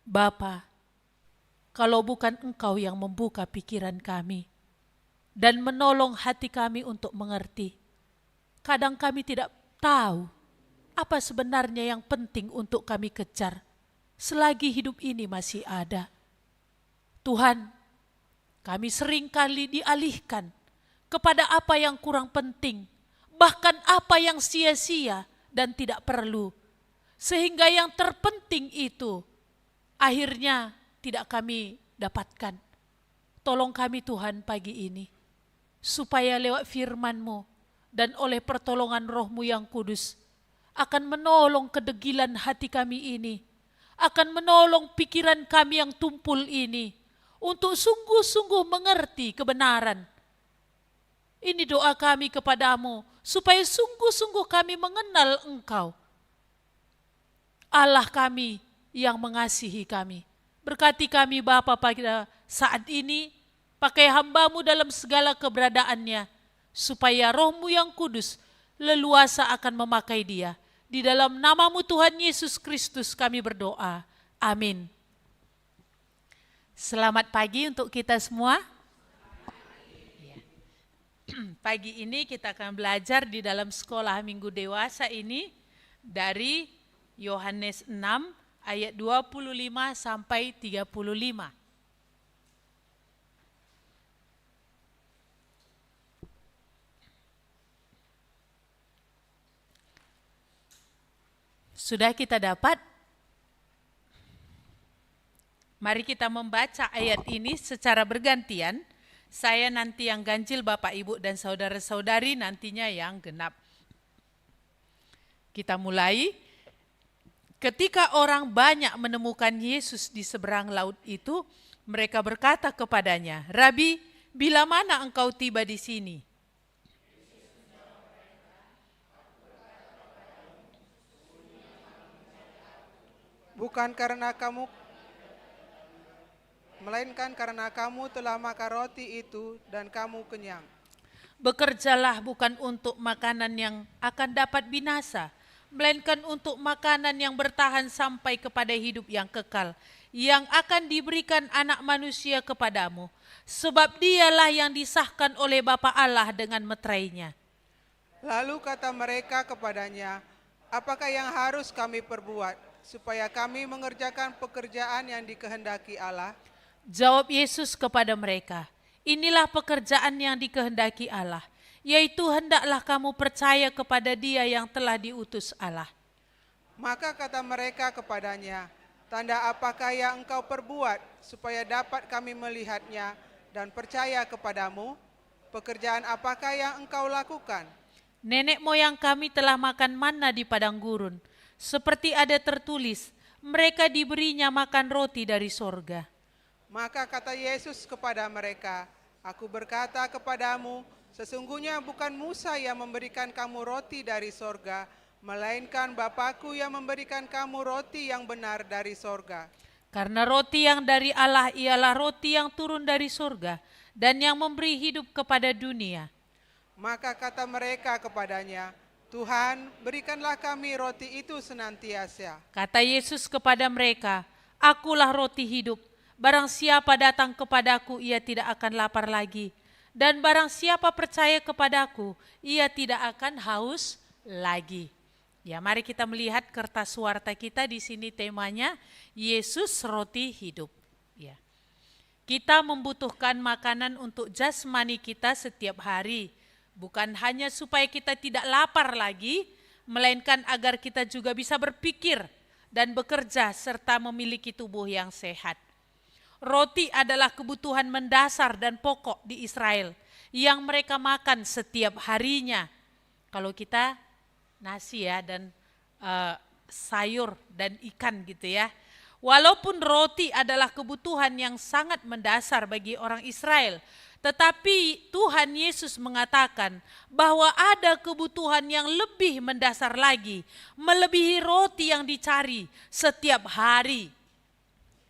Bapa, kalau bukan Engkau yang membuka pikiran kami dan menolong hati kami untuk mengerti, kadang kami tidak tahu apa sebenarnya yang penting untuk kami kejar selagi hidup ini masih ada. Tuhan, kami seringkali dialihkan kepada apa yang kurang penting, bahkan apa yang sia-sia dan tidak perlu. Sehingga yang terpenting itu akhirnya tidak kami dapatkan. Tolong kami Tuhan pagi ini, supaya lewat firman-Mu dan oleh pertolongan Roh-Mu yang kudus, akan menolong kedegilan hati kami ini, akan menolong pikiran kami yang tumpul ini, untuk sungguh-sungguh mengerti kebenaran. Ini doa kami kepadamu, supaya sungguh-sungguh kami mengenal Engkau, Allah kami yang mengasihi kami. Berkati kami Bapa pada saat ini, pakai hamba-Mu dalam segala keberadaannya, supaya Roh-Mu yang kudus leluasa akan memakai dia. Di dalam nama-Mu Tuhan Yesus Kristus kami berdoa. Amin. Selamat pagi untuk kita semua. Pagi ini kita akan belajar di dalam sekolah minggu dewasa ini dari Yohanes 6 ayat 25 sampai 35. Sudah kita dapat? Mari kita membaca ayat ini secara bergantian. Saya nanti yang ganjil, Bapak, Ibu, dan saudara-saudari nantinya yang genap. Kita mulai. Ketika orang banyak menemukan Yesus di seberang laut itu, mereka berkata kepadanya, "Rabi, bila mana engkau tiba di sini?" Bukan karena kamu, melainkan karena kamu telah makan roti itu dan kamu kenyang. Bekerjalah bukan untuk makanan yang akan dapat binasa, melainkan untuk makanan yang bertahan sampai kepada hidup yang kekal, yang akan diberikan Anak Manusia kepadamu, sebab dialah yang disahkan oleh Bapa Allah dengan meterainya. Lalu kata mereka kepadanya, apakah yang harus kami perbuat, supaya kami mengerjakan pekerjaan yang dikehendaki Allah? Jawab Yesus kepada mereka, inilah pekerjaan yang dikehendaki Allah, yaitu hendaklah kamu percaya kepada Dia yang telah diutus Allah. Maka kata mereka kepadanya, tanda apakah yang engkau perbuat, supaya dapat kami melihatnya dan percaya kepadamu? Pekerjaan apakah yang engkau lakukan? Nenek moyang kami telah makan manna di padang gurun, seperti ada tertulis, mereka diberinya makan roti dari sorga. Maka kata Yesus kepada mereka, aku berkata kepadamu, sesungguhnya bukan Musa yang memberikan kamu roti dari sorga, melainkan Bapa-Ku yang memberikan kamu roti yang benar dari sorga. Karena roti yang dari Allah ialah roti yang turun dari sorga, dan yang memberi hidup kepada dunia. Maka kata mereka kepadanya, Tuhan, berikanlah kami roti itu senantiasa. Kata Yesus kepada mereka, akulah roti hidup. Barang siapa datang kepadaku, ia tidak akan lapar lagi. Dan barang siapa percaya kepadaku, ia tidak akan haus lagi. Ya, mari kita melihat kertas warta kita di sini temanya Yesus roti hidup. Ya. Kita membutuhkan makanan untuk jasmani kita setiap hari. Bukan hanya supaya kita tidak lapar lagi, melainkan agar kita juga bisa berpikir dan bekerja serta memiliki tubuh yang sehat. Roti adalah kebutuhan mendasar dan pokok di Israel yang mereka makan setiap harinya. Kalau kita nasi ya dan sayur dan ikan gitu ya. Walaupun roti adalah kebutuhan yang sangat mendasar bagi orang Israel, tetapi Tuhan Yesus mengatakan bahwa ada kebutuhan yang lebih mendasar lagi, melebihi roti yang dicari setiap hari,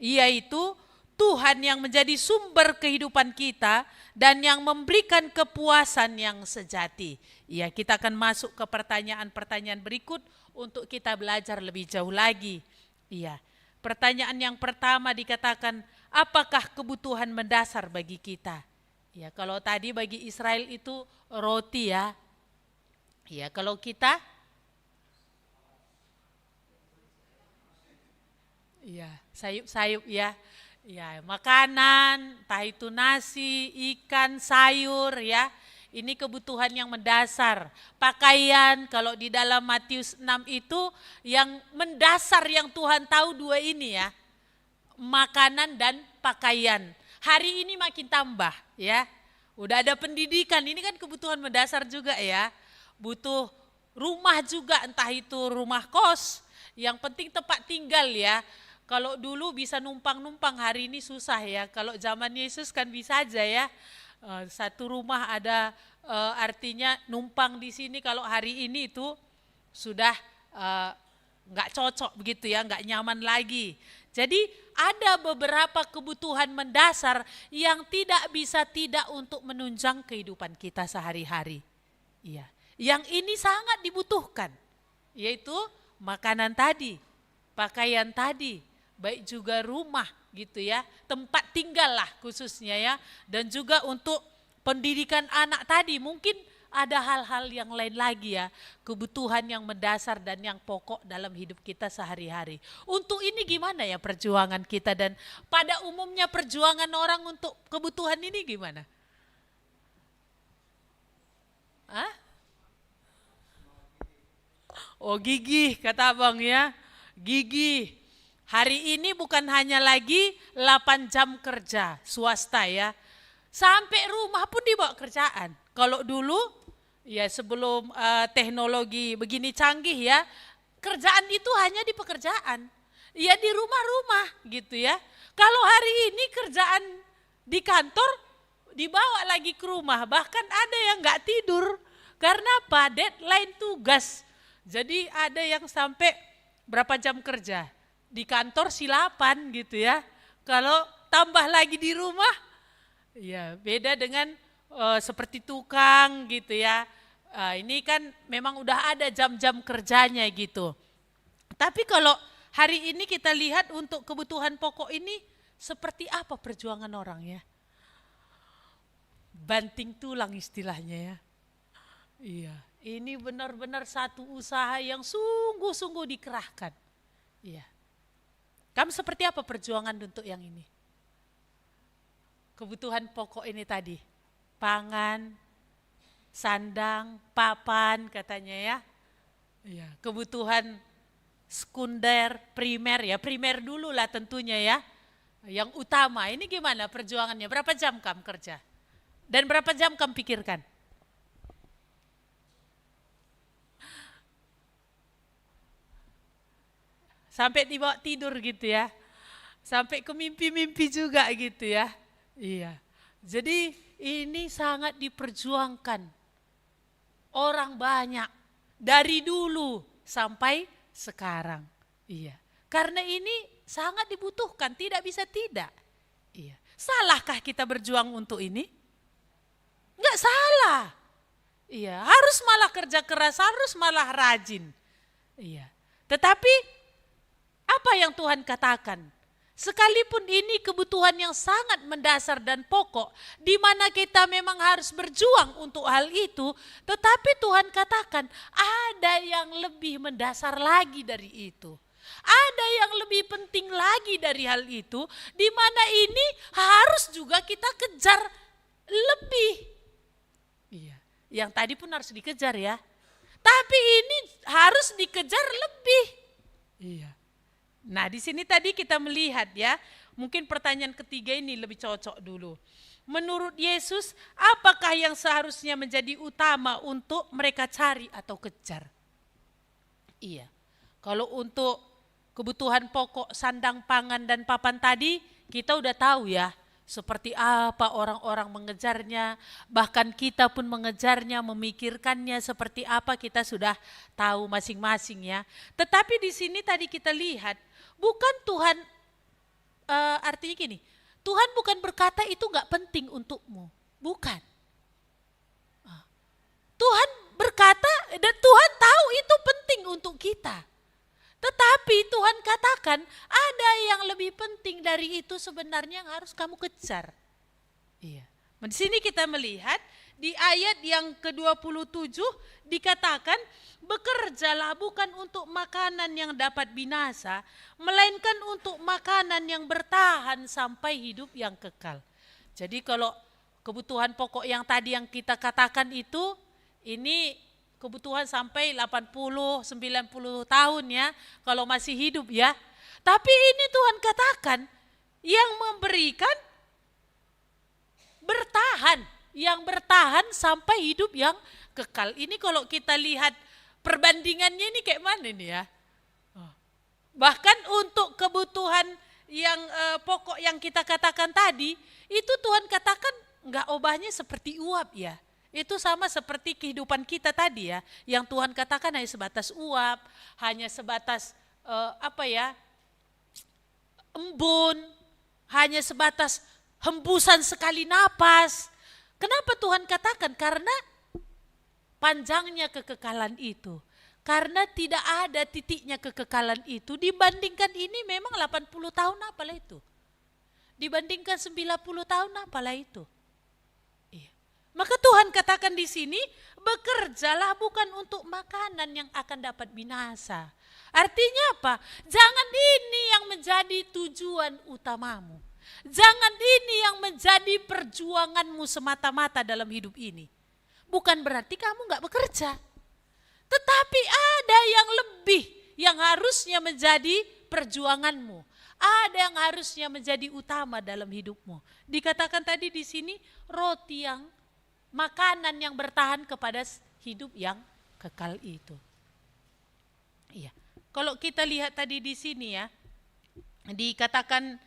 yaitu Tuhan yang menjadi sumber kehidupan kita dan yang memberikan kepuasan yang sejati. Ya, kita akan masuk ke pertanyaan-pertanyaan berikut untuk kita belajar lebih jauh lagi. Iya. Pertanyaan yang pertama dikatakan, apakah kebutuhan mendasar bagi kita? Ya, kalau tadi bagi Israel itu roti ya. Ya, kalau kita ya, sayup-sayup ya. Ya, makanan, entah itu nasi, ikan, sayur ya. Ini kebutuhan yang mendasar. Pakaian, kalau di dalam Matius 6 itu yang mendasar yang Tuhan tahu dua ini ya. Makanan dan pakaian. Hari ini makin tambah ya. Udah ada pendidikan, ini kan kebutuhan mendasar juga ya. Butuh rumah juga, entah itu rumah kos. Yang penting tempat tinggal ya. Kalau dulu bisa numpang-numpang, hari ini susah ya. Kalau zaman Yesus kan bisa aja ya. Satu rumah ada artinya numpang di sini. Kalau hari ini itu sudah nggak cocok begitu ya, nggak nyaman lagi. Jadi ada beberapa kebutuhan mendasar yang tidak bisa tidak untuk menunjang kehidupan kita sehari-hari. Iya, yang ini sangat dibutuhkan, yaitu makanan tadi, pakaian tadi, baik juga rumah gitu ya, tempat tinggal lah khususnya ya, dan juga untuk pendidikan anak tadi. Mungkin ada hal-hal yang lain lagi ya, kebutuhan yang mendasar dan yang pokok dalam hidup kita sehari-hari. Untuk ini gimana ya perjuangan kita, dan pada umumnya perjuangan orang untuk kebutuhan ini gimana? Hah? Oh, gigih kata abang ya, gigih. Hari ini bukan hanya lagi 8 jam kerja swasta ya. Sampai rumah pun dibawa kerjaan. Kalau dulu ya sebelum teknologi begini canggih ya, kerjaan itu hanya di pekerjaan. Ya di rumah-rumah gitu ya. Kalau hari ini kerjaan di kantor dibawa lagi ke rumah. Bahkan ada yang nggak tidur. Karena apa? Deadline tugas. Jadi ada yang sampai berapa jam kerja? Di kantor silapan gitu ya. Kalau tambah lagi di rumah, ya beda dengan seperti tukang gitu ya. Ini kan memang udah ada jam-jam kerjanya gitu. Tapi kalau hari ini kita lihat untuk kebutuhan pokok ini seperti apa perjuangan orang ya. Banting tulang istilahnya ya. Iya, ini benar-benar satu usaha yang sungguh-sungguh dikerahkan. Iya. Kamu seperti apa perjuangan untuk yang ini? Kebutuhan pokok ini tadi, pangan, sandang, papan katanya ya. Ya, kebutuhan sekunder, primer ya, primer dulu lah tentunya ya. Yang utama, ini gimana perjuangannya? Berapa jam kamu kerja? Dan berapa jam kamu pikirkan? Sampai dibawa tidur gitu ya. Sampai ke mimpi-mimpi juga gitu ya. Iya. Jadi ini sangat diperjuangkan. Orang banyak dari dulu sampai sekarang. Iya. Karena ini sangat dibutuhkan, tidak bisa tidak. Iya. Salahkah kita berjuang untuk ini? Enggak salah. Iya, harus malah kerja keras, harus malah rajin. Iya. Tetapi apa yang Tuhan katakan? Sekalipun ini kebutuhan yang sangat mendasar dan pokok, di mana kita memang harus berjuang untuk hal itu, tetapi Tuhan katakan ada yang lebih mendasar lagi dari itu. Ada yang lebih penting lagi dari hal itu, di mana ini harus juga kita kejar lebih. Iya, yang tadi pun harus dikejar ya. Tapi ini harus dikejar lebih. Iya. Nah, di sini tadi kita melihat ya, mungkin pertanyaan ketiga ini lebih cocok dulu. Menurut Yesus, apakah yang seharusnya menjadi utama untuk mereka cari atau kejar? Iya, kalau untuk kebutuhan pokok, sandang, pangan, dan papan tadi, kita udah tahu ya, seperti apa orang-orang mengejarnya, bahkan kita pun mengejarnya, memikirkannya seperti apa kita sudah tahu masing-masing ya. Tetapi di sini tadi kita lihat, bukan Tuhan, artinya gini, Tuhan bukan berkata itu gak penting untukmu, bukan. Tuhan berkata dan Tuhan tahu itu penting untuk kita. Tetapi Tuhan katakan ada yang lebih penting dari itu sebenarnya yang harus kamu kejar. Iya. Di sini kita melihat di ayat yang ke-27 dikatakan, bekerjalah bukan untuk makanan yang dapat binasa, melainkan untuk makanan yang bertahan sampai hidup yang kekal. Jadi kalau kebutuhan pokok yang tadi yang kita katakan itu, ini kebutuhan sampai 80, 90 tahun ya, kalau masih hidup ya. Tapi ini Tuhan katakan, yang memberikan bertahan, yang bertahan sampai hidup yang kekal. Ini kalau kita lihat perbandingannya ini kayak mana nih ya. Bahkan untuk kebutuhan yang pokok yang kita katakan tadi, itu Tuhan katakan enggak obahnya seperti uap ya. Itu sama seperti kehidupan kita tadi ya, yang Tuhan katakan hanya sebatas uap, hanya sebatas embun, hanya sebatas hembusan sekali napas. Kenapa Tuhan katakan? Karena panjangnya kekekalan itu. Karena tidak ada titiknya kekekalan itu, dibandingkan ini memang 80 tahun apalah itu. Dibandingkan 90 tahun apalah itu. Iya. Maka Tuhan katakan di sini, bekerjalah bukan untuk makanan yang akan dapat binasa. Artinya apa? Jangan ini yang menjadi tujuan utamamu. Jangan ini yang menjadi perjuanganmu semata-mata dalam hidup ini. Bukan berarti kamu gak bekerja. Tetapi ada yang lebih yang harusnya menjadi perjuanganmu. Ada yang harusnya menjadi utama dalam hidupmu. Dikatakan tadi di sini roti yang, makanan yang bertahan kepada hidup yang kekal itu. Iya. Kalau kita lihat tadi di sini ya, dikatakan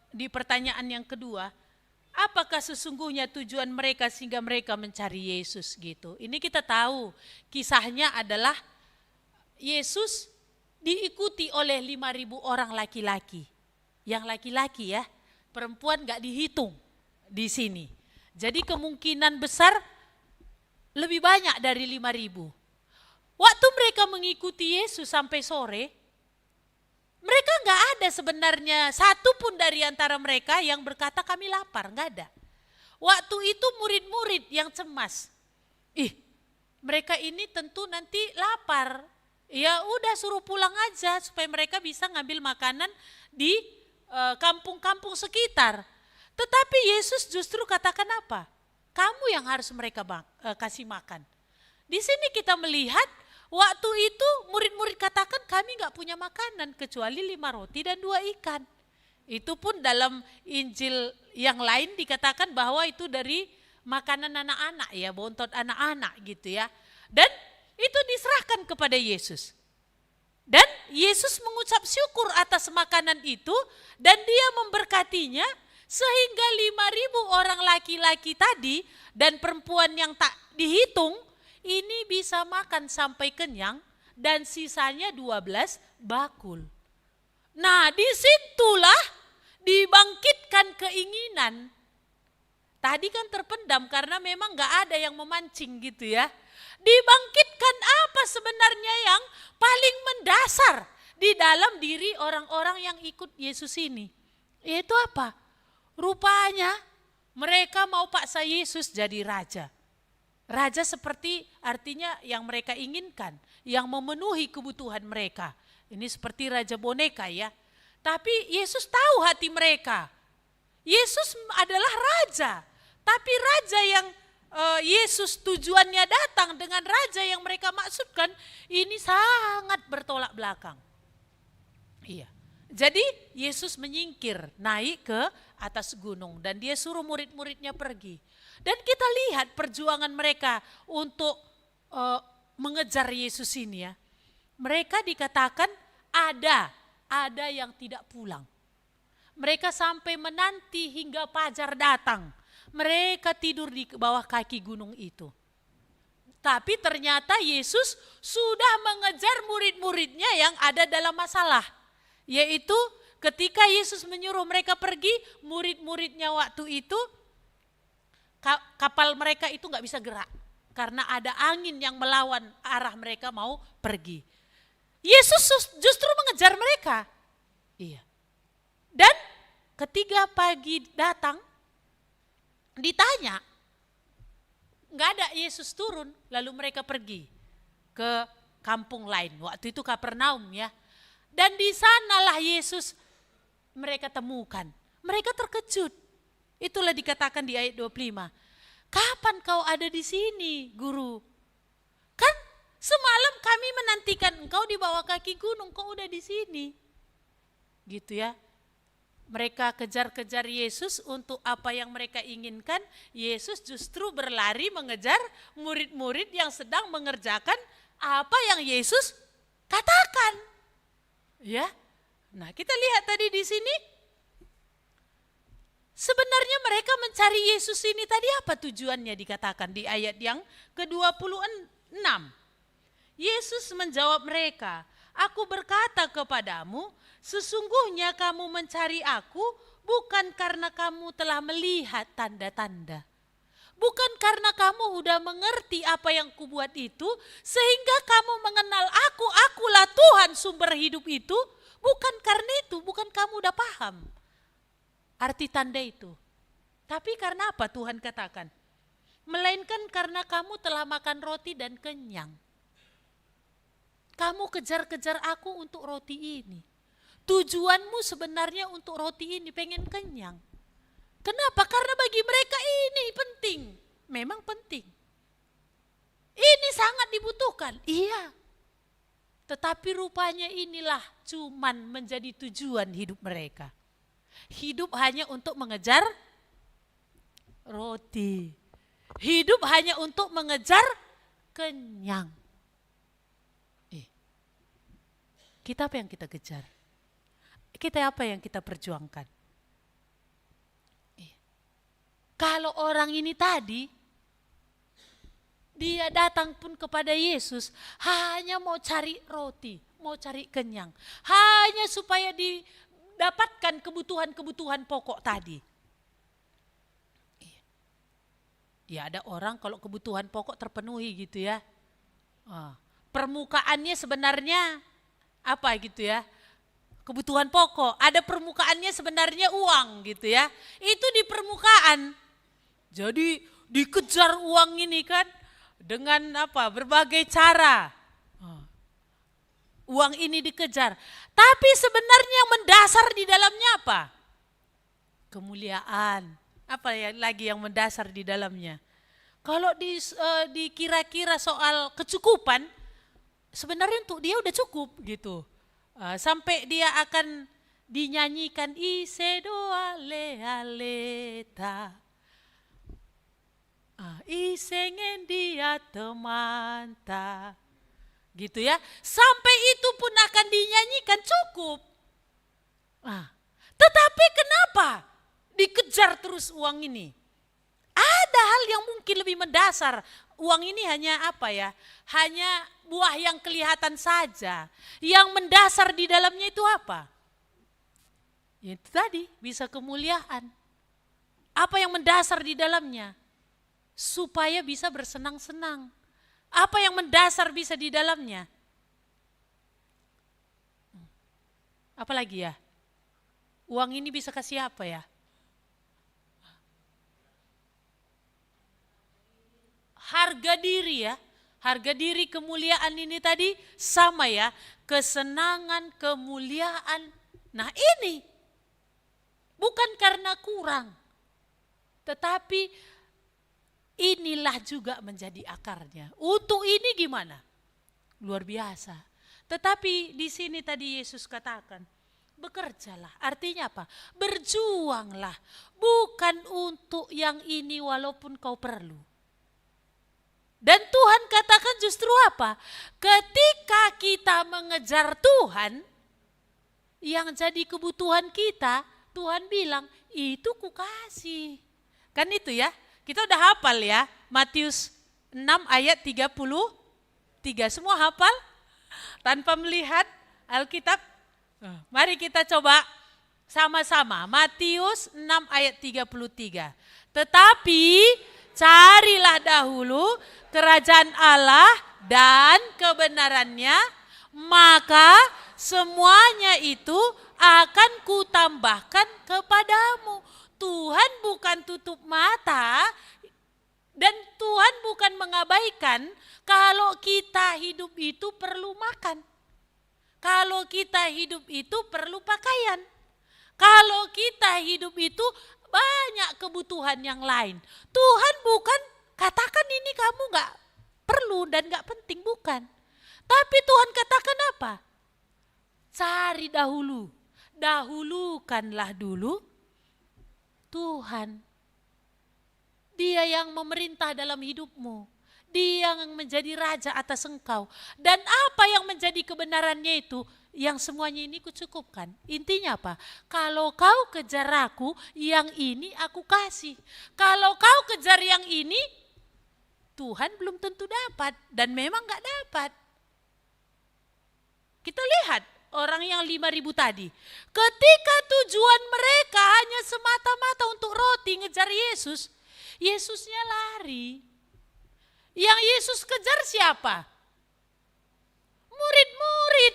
di pertanyaan yang kedua, apakah sesungguhnya tujuan mereka sehingga mereka mencari Yesus gitu. Ini kita tahu kisahnya adalah Yesus diikuti oleh 5.000 orang laki-laki. Yang laki-laki ya, perempuan gak dihitung di sini. Jadi kemungkinan besar lebih banyak dari 5.000. Waktu mereka mengikuti Yesus sampai sore, mereka gak ada sebenarnya satu pun dari antara mereka yang berkata kami lapar, gak ada. Waktu itu murid-murid yang cemas. Mereka ini tentu nanti lapar. Ya udah suruh pulang aja supaya mereka bisa ngambil makanan di kampung-kampung sekitar. Tetapi Yesus justru katakan apa? Kamu yang harus mereka kasih makan. Di sini kita melihat waktu itu murid-murid katakan kami gak punya makanan kecuali 5 roti dan 2 ikan. Itu pun dalam Injil yang lain dikatakan bahwa itu dari makanan anak-anak ya, bontot anak-anak gitu ya. Dan itu diserahkan kepada Yesus. Dan Yesus mengucap syukur atas makanan itu dan dia memberkatinya sehingga 5.000 orang laki-laki tadi dan perempuan yang tak dihitung ini bisa makan sampai kenyang dan sisanya 12 bakul. Nah, disitulah dibangkitkan keinginan. Tadi kan terpendam karena memang gak ada yang memancing gitu ya. Dibangkitkan apa sebenarnya yang paling mendasar di dalam diri orang-orang yang ikut Yesus ini? Yaitu apa? Rupanya mereka mau paksa Yesus jadi raja. Raja seperti artinya yang mereka inginkan, yang memenuhi kebutuhan mereka. Ini seperti raja boneka ya. Tapi Yesus tahu hati mereka. Yesus adalah raja. Tapi raja yang Yesus tujuannya datang dengan raja yang mereka maksudkan, ini sangat bertolak belakang. Iya. Jadi Yesus menyingkir, naik ke atas gunung dan dia suruh murid-muridnya pergi. Dan kita lihat perjuangan mereka untuk mengejar Yesus ini ya. Mereka dikatakan ada yang tidak pulang. Mereka sampai menanti hingga fajar datang. Mereka tidur di bawah kaki gunung itu. Tapi ternyata Yesus sudah mengejar murid-muridnya yang ada dalam masalah. Yaitu ketika Yesus menyuruh mereka pergi, murid-muridnya waktu itu, kapal mereka itu gak bisa gerak. Karena ada angin yang melawan arah mereka mau pergi. Yesus justru mengejar mereka. Iya. Dan ketika pagi datang, ditanya, nggak ada Yesus turun, lalu mereka pergi ke kampung lain. Waktu itu Kapernaum ya. Dan di sanalah Yesus mereka temukan. Mereka terkejut. Itulah dikatakan di ayat 25. Kapan kau ada di sini, Guru? Kan semalam kami menantikan engkau di bawah kaki gunung, kau udah di sini. Gitu ya. Mereka kejar-kejar Yesus untuk apa yang mereka inginkan. Yesus justru berlari mengejar murid-murid yang sedang mengerjakan apa yang Yesus katakan. Ya. Nah, kita lihat tadi di sini. Sebenarnya mereka mencari Yesus ini tadi apa tujuannya dikatakan di ayat yang ke-26. Yesus menjawab mereka, "Aku berkata kepadamu, sesungguhnya kamu mencari aku bukan karena kamu telah melihat tanda-tanda. Bukan karena kamu udah mengerti apa yang kubuat itu, sehingga kamu mengenal aku, akulah Tuhan sumber hidup itu. Bukan karena itu, bukan kamu udah paham arti tanda itu. Tapi karena apa Tuhan katakan? Melainkan karena kamu telah makan roti dan kenyang. Kamu kejar-kejar aku untuk roti ini. Tujuanmu sebenarnya untuk roti ini, pengen kenyang. Kenapa? Karena bagi mereka ini penting. Memang penting. Ini sangat dibutuhkan. Iya. Tetapi rupanya inilah cuman menjadi tujuan hidup mereka. Hidup hanya untuk mengejar roti. Hidup hanya untuk mengejar kenyang. Kita apa yang kita kejar? Kita apa yang kita perjuangkan? Kalau orang ini tadi, dia datang pun kepada Yesus hanya mau cari roti, mau cari kenyang. Hanya supaya dapatkan kebutuhan-kebutuhan pokok tadi. Ya ada orang kalau kebutuhan pokok terpenuhi gitu ya. Permukaannya sebenarnya apa gitu ya. Kebutuhan pokok, ada permukaannya sebenarnya uang gitu ya. Itu di permukaan. Jadi dikejar uang ini kan dengan apa? Berbagai cara. Uang ini dikejar. Tapi sebenarnya yang mendasar di dalamnya apa? Kemuliaan. Apa ya lagi yang mendasar di dalamnya? Kalau dikira-kira soal kecukupan, sebenarnya untuk dia udah cukup gitu. Sampai dia akan dinyanyikan ise doa lealeta. Isengen dia temanta. Gitu ya, sampai itu pun akan dinyanyikan cukup. Tetapi kenapa dikejar terus uang ini? Ada hal yang mungkin lebih mendasar. Uang ini hanya apa ya? Hanya buah yang kelihatan saja. Yang mendasar di dalamnya itu apa? Ya itu tadi, bisa kemuliaan. Apa yang mendasar di dalamnya? Supaya bisa bersenang-senang. Apa yang mendasar bisa di dalamnya? Apalagi ya? Uang ini bisa kasih apa ya? Harga diri ya. Harga diri kemuliaan ini tadi sama ya. Kesenangan, kemuliaan. Nah ini bukan karena kurang. Tetapi inilah juga menjadi akarnya. Untuk ini gimana? Luar biasa. Tetapi di sini tadi Yesus katakan, bekerjalah. Artinya apa? Berjuanglah. Bukan untuk yang ini walaupun kau perlu. Dan Tuhan katakan justru apa? Ketika kita mengejar Tuhan, yang jadi kebutuhan kita, Tuhan bilang, itu kukasih. Kan itu ya? Kita udah hafal ya, Matius 6 ayat 33. Semua hafal? Tanpa melihat Alkitab? Mari kita coba sama-sama. Matius 6 ayat 33. Tetapi carilah dahulu kerajaan Allah dan kebenarannya, maka semuanya itu akan kutambahkan kepadamu. Tuhan bukan tutup mata dan Tuhan bukan mengabaikan kalau kita hidup itu perlu makan. Kalau kita hidup itu perlu pakaian. Kalau kita hidup itu banyak kebutuhan yang lain. Tuhan bukan katakan ini kamu gak perlu dan gak penting, bukan. Tapi Tuhan katakan apa? Cari dahulu, dahulukanlah dulu Tuhan. Dia yang memerintah dalam hidupmu. Dia yang menjadi raja atas engkau. Dan apa yang menjadi kebenarannya itu, yang semuanya ini kucukupkan. Intinya apa? Kalau kau kejar aku, yang ini aku kasih. Kalau kau kejar yang ini, Tuhan belum tentu dapat. Dan memang gak dapat. Kita lihat orang yang 5.000 tadi. Ketika tujuan mereka hanya semata-mata untuk roti ngejar Yesus, Yesusnya lari. Yang Yesus kejar siapa? Murid-murid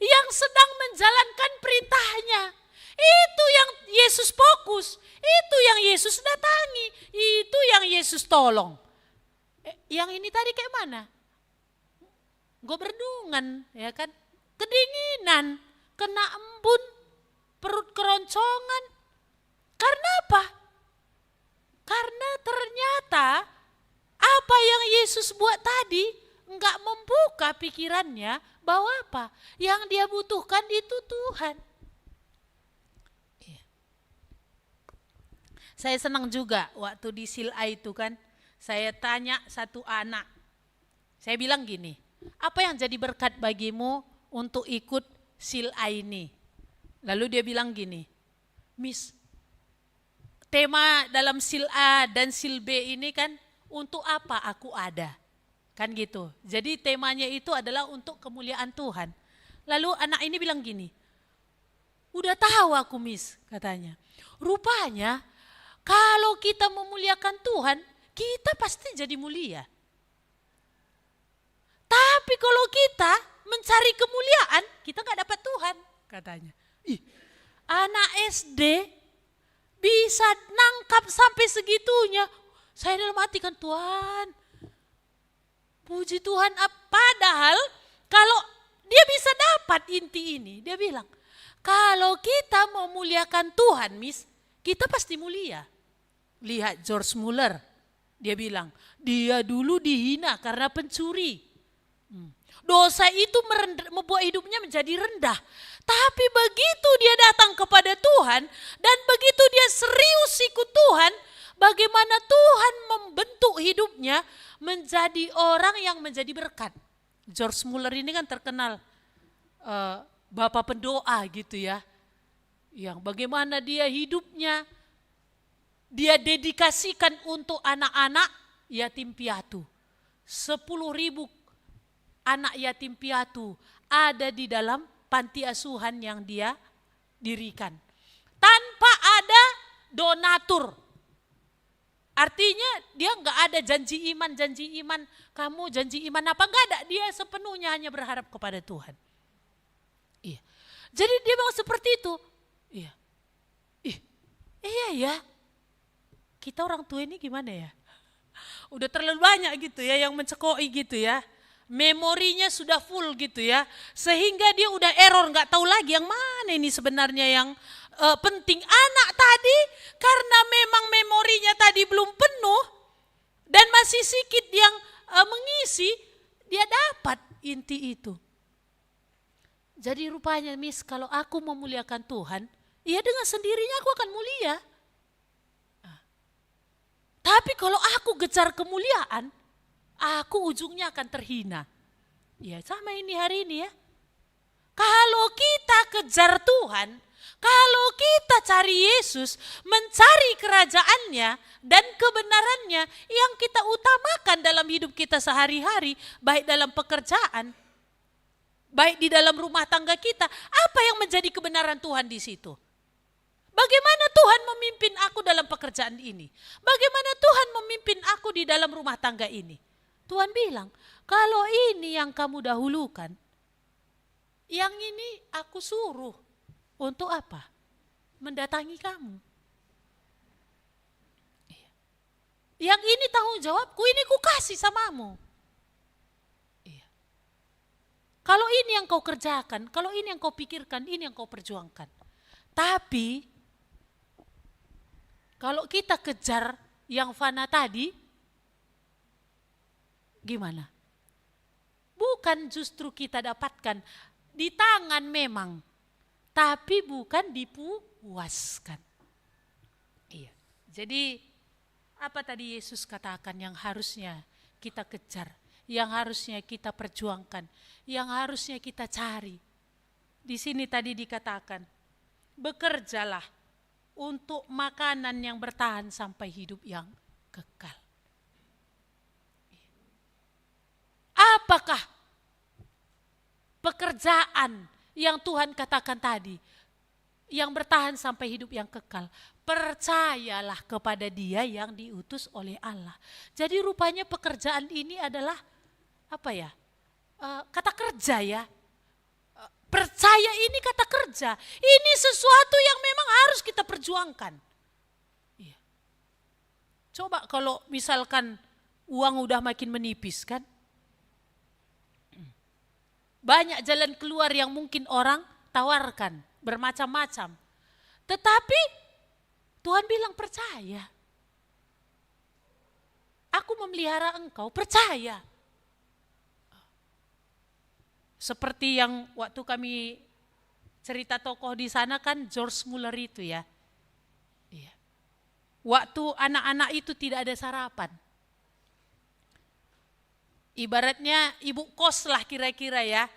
yang sedang menjalankan perintahnya. Itu yang Yesus fokus, itu yang Yesus datangi, itu yang Yesus tolong. Yang ini tadi kayak mana? Goberdungan, ya kan? Kedinginan, kena embun, perut keroncongan. Karena apa? Karena ternyata apa yang Yesus buat tadi enggak membuka pikirannya bahwa apa? Yang dia butuhkan itu Tuhan. Saya senang juga waktu di Sila itu kan, saya tanya satu anak. Saya bilang gini, apa yang jadi berkat bagimu untuk ikut Sila ini? Lalu dia bilang gini, Miss, tema dalam Sila dan Sil B ini kan, untuk apa aku ada? Kan gitu. Jadi temanya itu adalah untuk kemuliaan Tuhan. Lalu anak ini bilang gini, udah tahu aku Miss, katanya. Rupanya kalau kita memuliakan Tuhan, kita pasti jadi mulia. Tapi kalau kita mencari kemuliaan, kita gak dapat Tuhan, katanya. Anak SD bisa nangkap sampai segitunya. Saya dalam hati kan, Tuhan, puji Tuhan. Padahal kalau dia bisa dapat inti ini, dia bilang, kalau kita memuliakan Tuhan, Miss, kita pasti mulia. Lihat George Muller, dia bilang, dia dulu dihina karena pencuri. Dosa itu membuat hidupnya menjadi rendah. Tapi begitu dia datang kepada Tuhan dan begitu dia serius ikut Tuhan, bagaimana Tuhan membentuk hidupnya menjadi orang yang menjadi berkat. George Muller ini kan terkenal bapak pendoa gitu ya. Yang bagaimana dia hidupnya, dia dedikasikan untuk anak-anak yatim piatu. 10.000 anak yatim piatu ada di dalam panti asuhan yang dia dirikan. Tanpa ada donatur. Artinya dia enggak ada janji iman, kamu janji iman apa, enggak ada. Dia sepenuhnya hanya berharap kepada Tuhan. Iya. Jadi dia memang seperti itu. Iya. Iya ya. Kita orang tua ini gimana ya? Udah terlalu banyak gitu ya yang mencekoi gitu ya. Memorinya sudah full gitu ya. Sehingga dia udah error, enggak tahu lagi yang mana ini sebenarnya yang penting. Anak tadi karena memang memorinya tadi belum penuh dan masih sedikit yang mengisi, dia dapat inti itu. Jadi rupanya Miss, kalau aku memuliakan Tuhan, ya dengan sendirinya aku akan mulia. Tapi kalau aku kejar kemuliaan, aku ujungnya akan terhina. Ya sama ini hari ini ya. Kalau kita kejar Tuhan, kalau kita cari Yesus, mencari kerajaannya dan kebenarannya yang kita utamakan dalam hidup kita sehari-hari, baik dalam pekerjaan, baik di dalam rumah tangga kita, apa yang menjadi kebenaran Tuhan di situ? Bagaimana Tuhan memimpin aku dalam pekerjaan ini? Bagaimana Tuhan memimpin aku di dalam rumah tangga ini? Tuhan bilang, kalau ini yang kamu dahulukan, yang ini aku suruh untuk apa? Mendatangi kamu. Yang ini tanggung jawabku, ini ku kasih samamu. Kalau ini yang kau kerjakan, kalau ini yang kau pikirkan, ini yang kau perjuangkan. Tapi, kalau kita kejar yang fana tadi, gimana? Bukan justru kita dapatkan di tangan memang, tapi bukan dipuaskan. Iya. Jadi apa tadi Yesus katakan yang harusnya kita kejar, yang harusnya kita perjuangkan, yang harusnya kita cari. Di sini tadi dikatakan, bekerjalah untuk makanan yang bertahan sampai hidup yang kekal. Apakah pekerjaan yang Tuhan katakan tadi, yang bertahan sampai hidup yang kekal? Percayalah kepada Dia yang diutus oleh Allah. Jadi rupanya pekerjaan ini adalah apa ya? Kata kerja ya. Percaya ini kata kerja. Ini sesuatu yang memang harus kita perjuangkan. Iya. Coba kalau misalkan uang udah makin menipis kan? Banyak jalan keluar yang mungkin orang tawarkan, bermacam-macam. Tetapi Tuhan bilang percaya. Aku memelihara engkau, percaya. Seperti yang waktu kami cerita tokoh di sana kan George Muller itu ya. Iya. Waktu anak-anak itu tidak ada sarapan. Ibaratnya ibu kos lah kira-kira ya.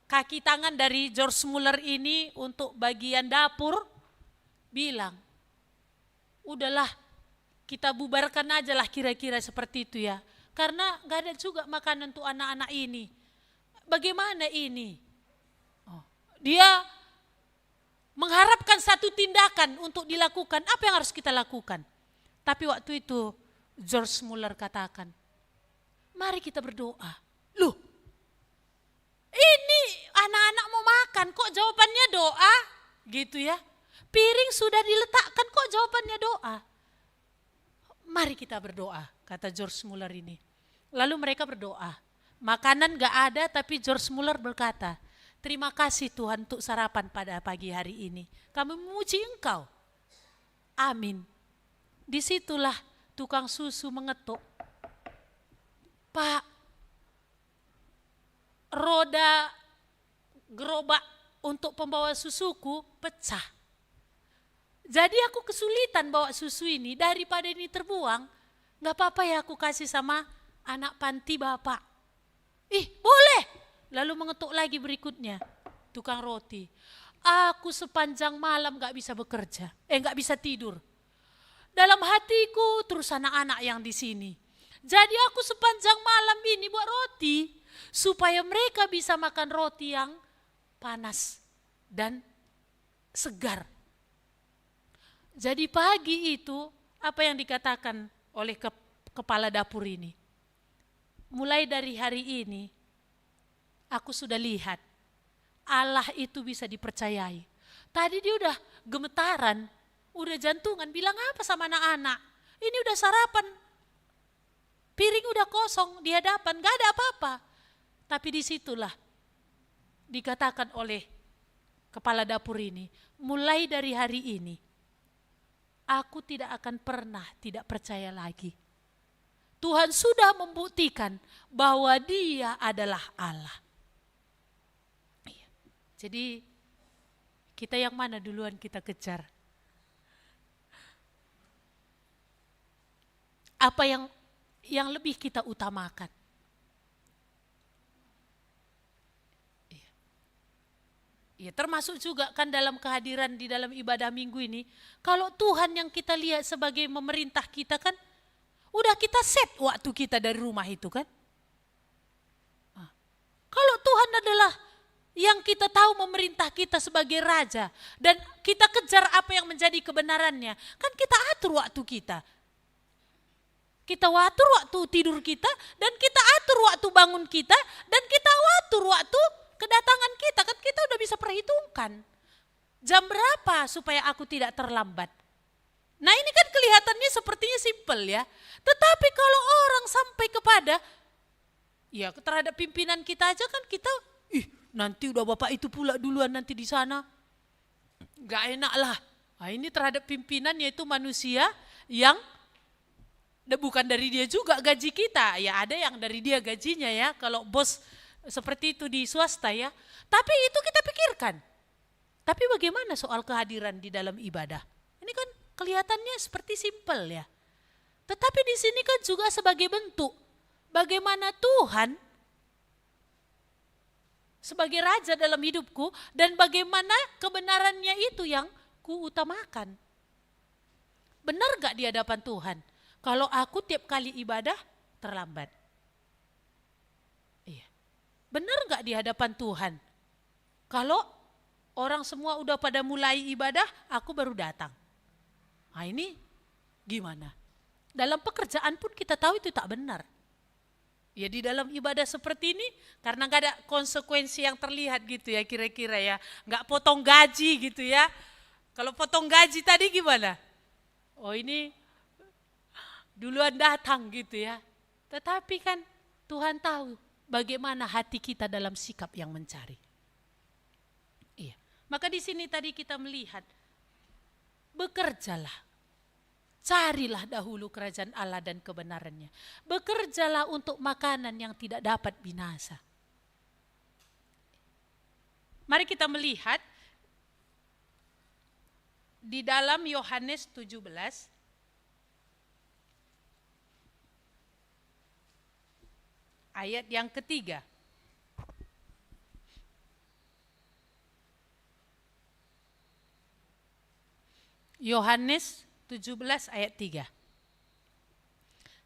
Kaki tangan dari George Muller ini untuk bagian dapur bilang, udahlah kita bubarkan aja lah kira-kira seperti itu ya. Karena gak ada juga makanan untuk anak-anak ini. Bagaimana ini? Dia mengharapkan satu tindakan untuk dilakukan. Apa yang harus kita lakukan? Tapi waktu itu George Muller katakan, mari kita berdoa. Loh, ini anak-anak mau makan kok jawabannya doa? Gitu ya. Piring sudah diletakkan kok jawabannya doa. Mari kita berdoa, kata George Muller ini. Lalu mereka berdoa. Makanan gak ada tapi George Muller berkata, terima kasih Tuhan untuk sarapan pada pagi hari ini. Kami memuji Engkau. Amin. Disitulah tukang susu mengetuk. Pak, roda gerobak untuk pembawa susuku pecah. Jadi aku kesulitan bawa susu ini, daripada ini terbuang, gak apa-apa ya aku kasih sama anak panti bapak. Ih boleh. Lalu mengetuk lagi berikutnya, tukang roti. Aku sepanjang malam gak bisa bekerja, gak bisa tidur. Dalam hatiku terus anak-anak yang di sini. Jadi aku sepanjang malam ini buat roti, supaya mereka bisa makan roti yang panas dan segar. Jadi pagi itu apa yang dikatakan oleh kepala dapur ini? Mulai dari hari ini aku sudah lihat Allah itu bisa dipercayai. Tadi dia udah gemetaran, udah jantungan, bilang apa sama anak-anak? Ini udah sarapan, piring udah kosong di hadapan, gak ada apa-apa. Tapi disitulah dikatakan oleh kepala dapur ini, mulai dari hari ini aku tidak akan pernah tidak percaya lagi. Tuhan sudah membuktikan bahwa Dia adalah Allah. Jadi kita yang mana duluan kita kejar? Apa yang lebih kita utamakan? Ya, termasuk juga kan dalam kehadiran di dalam ibadah minggu ini, kalau Tuhan yang kita lihat sebagai memerintah kita kan, udah kita set waktu kita dari rumah itu kan. Kalau Tuhan adalah yang kita tahu memerintah kita sebagai raja, dan kita kejar apa yang menjadi kebenarannya, kan kita atur waktu kita. Kita atur waktu tidur kita, dan kita atur waktu bangun kita, dan kita atur waktu kedatangan kita. Kan kita udah bisa perhitungkan. Jam berapa supaya aku tidak terlambat? Nah ini kan kelihatannya sepertinya simpel ya. Tetapi kalau orang sampai kepada, ya terhadap pimpinan kita aja kan kita, nanti udah bapak itu pula duluan nanti di sana. Gak enak lah. Nah ini terhadap pimpinan, yaitu manusia yang bukan dari dia juga gaji kita. Ya ada yang dari dia gajinya ya, kalau bos seperti itu di swasta ya. Tapi itu kita pikirkan. Tapi bagaimana soal kehadiran di dalam ibadah? Ini kan kelihatannya seperti simpel ya. Tetapi di sini kan juga sebagai bentuk bagaimana Tuhan sebagai raja dalam hidupku, dan bagaimana kebenarannya itu yang kuutamakan. Benar gak di hadapan Tuhan kalau aku tiap kali ibadah terlambat? Iya. Benar gak di hadapan Tuhan kalau orang semua udah pada mulai ibadah, aku baru datang? Nah ini gimana? Dalam pekerjaan pun kita tahu itu tak benar. Ya di dalam ibadah seperti ini, karena gak ada konsekuensi yang terlihat gitu ya kira-kira ya. Gak potong gaji gitu ya. Kalau potong gaji tadi gimana? Oh ini duluan datang gitu ya. Tetapi kan Tuhan tahu bagaimana hati kita dalam sikap yang mencari. Iya. Maka di sini tadi kita melihat, bekerjalah. Carilah dahulu kerajaan Allah dan kebenarannya. Bekerjalah untuk makanan yang tidak dapat binasa. Mari kita melihat di dalam Yohanes 17 ayat yang ketiga. Yohanes 17 ayat 3.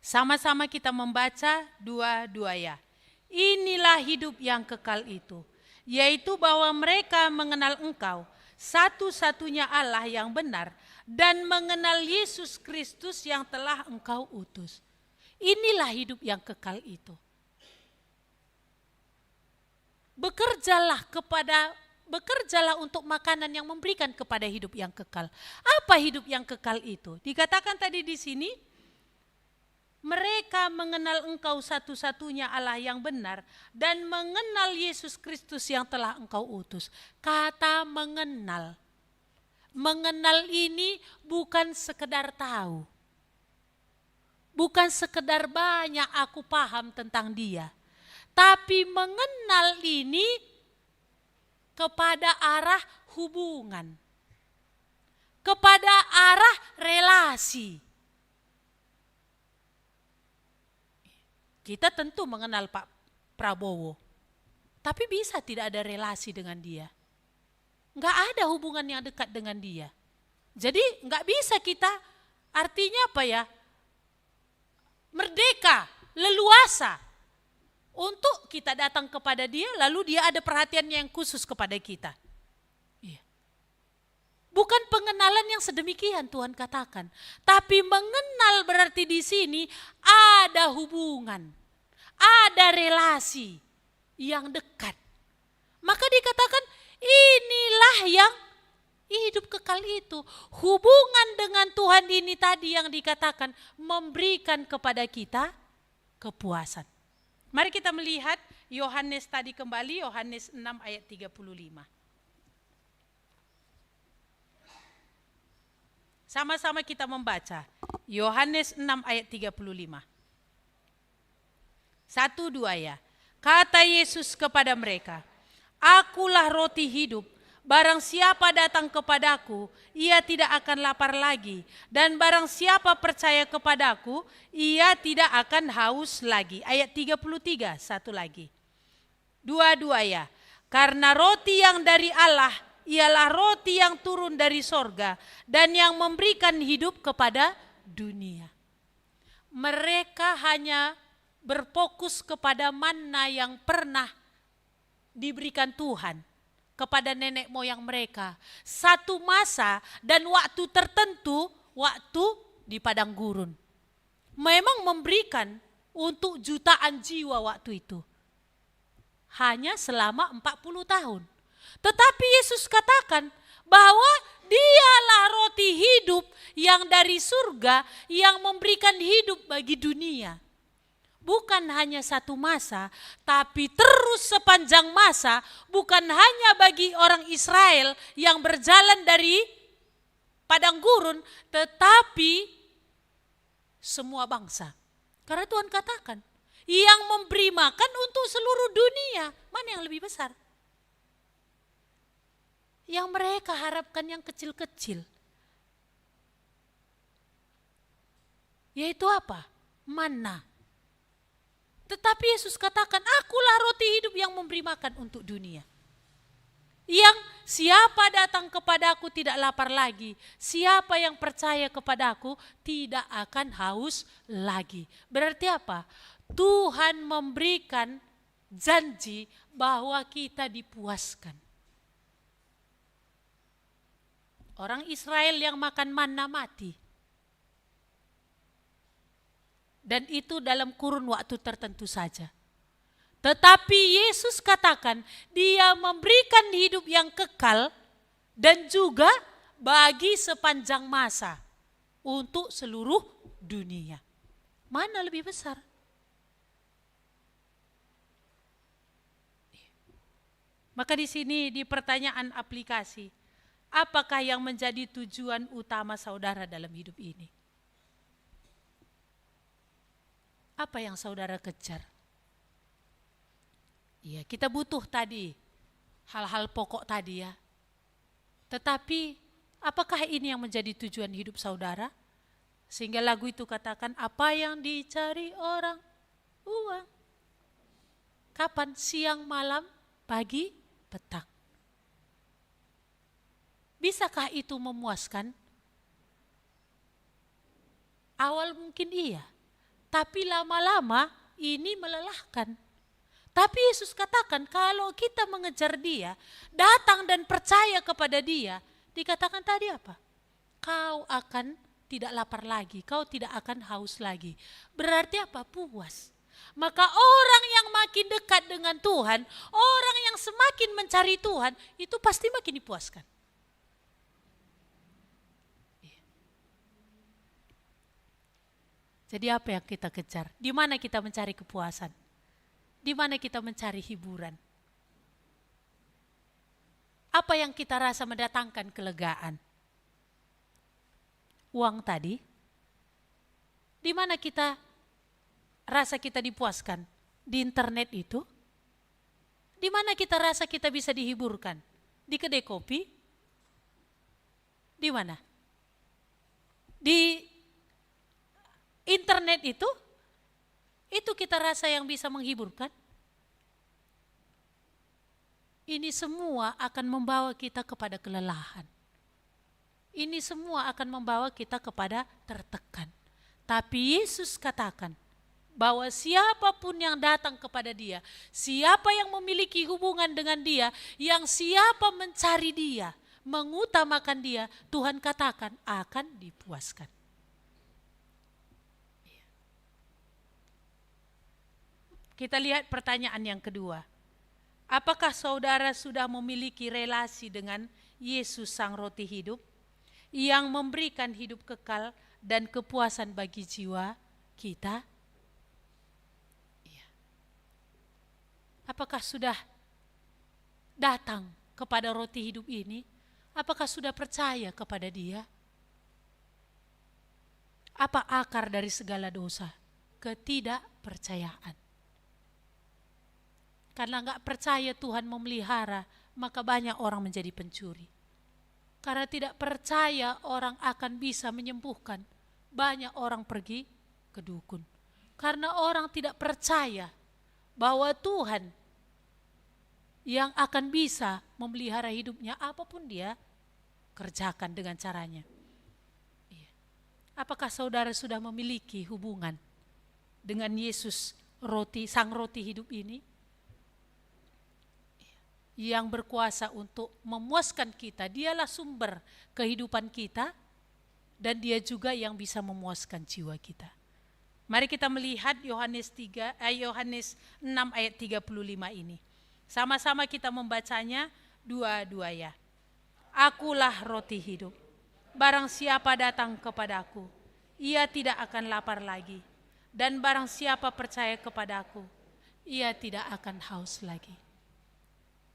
Sama-sama kita membaca dua-dua ya. Inilah hidup yang kekal itu, yaitu bahwa mereka mengenal Engkau, satu-satunya Allah yang benar, dan mengenal Yesus Kristus yang telah Engkau utus. Inilah hidup yang kekal itu. Bekerjalah untuk makanan yang memberikan kepada hidup yang kekal. Apa hidup yang kekal itu? Dikatakan tadi di sini, mereka mengenal Engkau satu-satunya Allah yang benar, dan mengenal Yesus Kristus yang telah Engkau utus. Kata mengenal. Mengenal ini bukan sekedar tahu. Bukan sekedar banyak aku paham tentang dia. Tapi mengenal ini kepada arah hubungan, kepada arah relasi. Kita tentu mengenal Pak Prabowo, tapi bisa tidak ada relasi dengan dia. Enggak ada hubungan yang dekat dengan dia. Jadi enggak bisa kita, artinya apa ya, merdeka, leluasa untuk kita datang kepada dia, lalu dia ada perhatiannya yang khusus kepada kita. Iya. Bukan pengenalan yang sedemikian Tuhan katakan, tapi mengenal berarti di sini ada hubungan, ada relasi yang dekat. Maka dikatakan inilah yang hidup kekal itu. Hubungan dengan Tuhan ini tadi yang dikatakan memberikan kepada kita kepuasan. Mari kita melihat Yohanes tadi kembali, Yohanes 6 ayat 35. Sama-sama kita membaca. Yohanes 6 ayat 35. 1-2 ya. Kata Yesus kepada mereka, Akulah roti hidup. Barang siapa datang kepadaku, ia tidak akan lapar lagi. Dan barang siapa percaya kepadaku, ia tidak akan haus lagi. Ayat 33, satu lagi. 2-2 ya. Karena roti yang dari Allah, ialah roti yang turun dari sorga, dan yang memberikan hidup kepada dunia. Mereka hanya berfokus kepada manna yang pernah diberikan Tuhan kepada nenek moyang mereka. Satu masa dan waktu tertentu, waktu di padang gurun. memang memberikan untuk jutaan jiwa waktu itu. Hanya selama 40 tahun. Tetapi Yesus katakan bahwa dialah roti hidup yang dari surga yang memberikan hidup bagi dunia. Bukan hanya satu masa, tapi terus sepanjang masa, bukan hanya bagi orang Israel yang berjalan dari padang gurun, tetapi semua bangsa. Karena Tuhan katakan, yang memberi makan untuk seluruh dunia, mana yang lebih besar? Yang mereka harapkan yang kecil-kecil. Yaitu apa? Manna. Tetapi Yesus katakan, akulah roti hidup yang memberi makan untuk dunia. Yang siapa datang kepadaku tidak lapar lagi. Siapa yang percaya kepadaku tidak akan haus lagi. Berarti apa? Tuhan memberikan janji bahwa kita dipuaskan. Orang Israel yang makan manna mati. Dan itu dalam kurun waktu tertentu saja. Tetapi Yesus katakan dia memberikan hidup yang kekal dan juga bagi sepanjang masa untuk seluruh dunia. Mana lebih besar? Maka di sini di pertanyaan aplikasi, apakah yang menjadi tujuan utama saudara dalam hidup ini? Apa yang saudara kejar? Ya, kita butuh tadi hal-hal pokok tadi ya. Tetapi apakah ini yang menjadi tujuan hidup saudara? Sehingga lagu itu katakan, apa yang dicari orang? Uang. Kapan? Siang, malam, pagi, petang. Bisakah itu memuaskan? Awal mungkin iya, tapi lama-lama ini melelahkan. Tapi Yesus katakan kalau kita mengejar dia, datang dan percaya kepada dia, dikatakan tadi apa? Kau akan tidak lapar lagi, kau tidak akan haus lagi. Berarti apa? Puas. Maka orang yang makin dekat dengan Tuhan, orang yang semakin mencari Tuhan, itu pasti makin dipuaskan. Jadi apa yang kita kejar? Di mana kita mencari kepuasan? Di mana kita mencari hiburan? Apa yang kita rasa mendatangkan kelegaan? Uang tadi? Di mana kita rasa kita dipuaskan? Di internet itu? Di mana kita rasa kita bisa dihiburkan? Di kedai kopi? Di mana? Di internet itu kita rasa yang bisa menghiburkan. Ini semua akan membawa kita kepada kelelahan. Ini semua akan membawa kita kepada tertekan. Tapi Yesus katakan bahwa siapapun yang datang kepada dia, siapa yang memiliki hubungan dengan dia, yang siapa mencari dia, mengutamakan dia, Tuhan katakan akan dipuaskan. Kita lihat pertanyaan yang kedua. Apakah saudara sudah memiliki relasi dengan Yesus Sang Roti Hidup yang memberikan hidup kekal dan kepuasan bagi jiwa kita? Apakah sudah datang kepada roti hidup ini? Apakah sudah percaya kepada Dia? Apa akar dari segala dosa? Ketidakpercayaan. Karena enggak percaya Tuhan memelihara, maka banyak orang menjadi pencuri. Karena tidak percaya orang akan bisa menyembuhkan, banyak orang pergi ke dukun. Karena orang tidak percaya bahwa Tuhan yang akan bisa memelihara hidupnya, apapun dia kerjakan dengan caranya. Apakah saudara sudah memiliki hubungan dengan Yesus, Sang Roti Hidup ini? Yang berkuasa untuk memuaskan kita, dialah sumber kehidupan kita, dan dia juga yang bisa memuaskan jiwa kita. Mari kita melihat Yohanes 6 ayat 35 ini. Sama-sama kita membacanya dua-dua ya. Akulah roti hidup. Barang siapa datang kepadaku, ia tidak akan lapar lagi. Dan barang siapa percaya kepadaku, ia tidak akan haus lagi.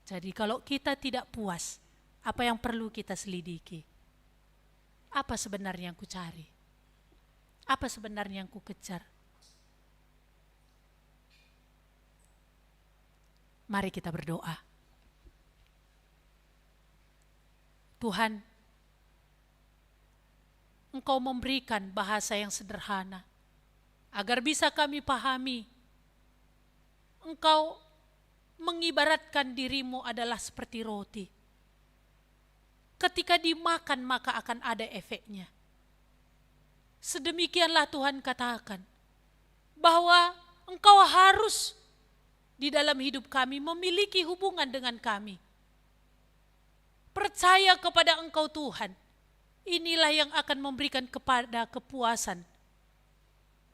Jadi kalau kita tidak puas, apa yang perlu kita selidiki? Apa sebenarnya yang ku cari? Apa sebenarnya yang ku kejar? Mari kita berdoa. Tuhan, Engkau memberikan bahasa yang sederhana, agar bisa kami pahami. Engkau mengibaratkan dirimu adalah seperti roti. Ketika dimakan maka akan ada efeknya. Sedemikianlah Tuhan katakan, bahwa Engkau harus di dalam hidup kami memiliki hubungan dengan kami. Percaya kepada Engkau Tuhan, inilah yang akan memberikan kepada kepuasan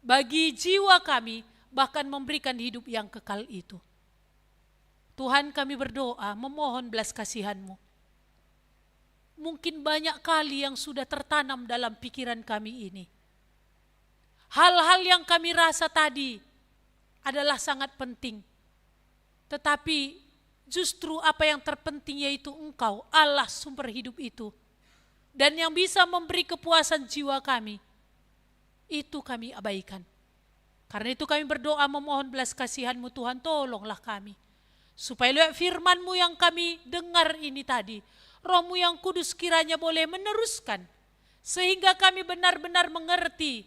bagi jiwa kami, bahkan memberikan hidup yang kekal itu. Tuhan, kami berdoa memohon belas kasihan-Mu. Mungkin banyak kali yang sudah tertanam dalam pikiran kami ini. Hal-hal yang kami rasa tadi adalah sangat penting. Tetapi justru apa yang terpenting yaitu Engkau, Allah sumber hidup itu. Dan yang bisa memberi kepuasan jiwa kami, itu kami abaikan. Karena itu kami berdoa memohon belas kasihan-Mu Tuhan, tolonglah kami. Supaya lewat firman-Mu yang kami dengar ini tadi, Roh-Mu yang kudus kiranya boleh meneruskan. Sehingga kami benar-benar mengerti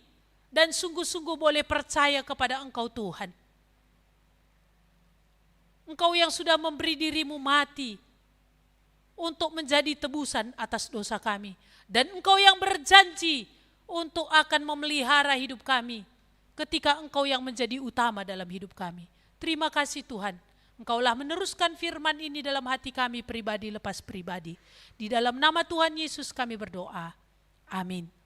dan sungguh-sungguh boleh percaya kepada Engkau Tuhan. Engkau yang sudah memberi dirimu mati untuk menjadi tebusan atas dosa kami. Dan Engkau yang berjanji untuk akan memelihara hidup kami ketika Engkau yang menjadi utama dalam hidup kami. Terima kasih Tuhan. Engkaulah meneruskan firman ini dalam hati kami pribadi lepas pribadi. Di dalam nama Tuhan Yesus kami berdoa. Amin.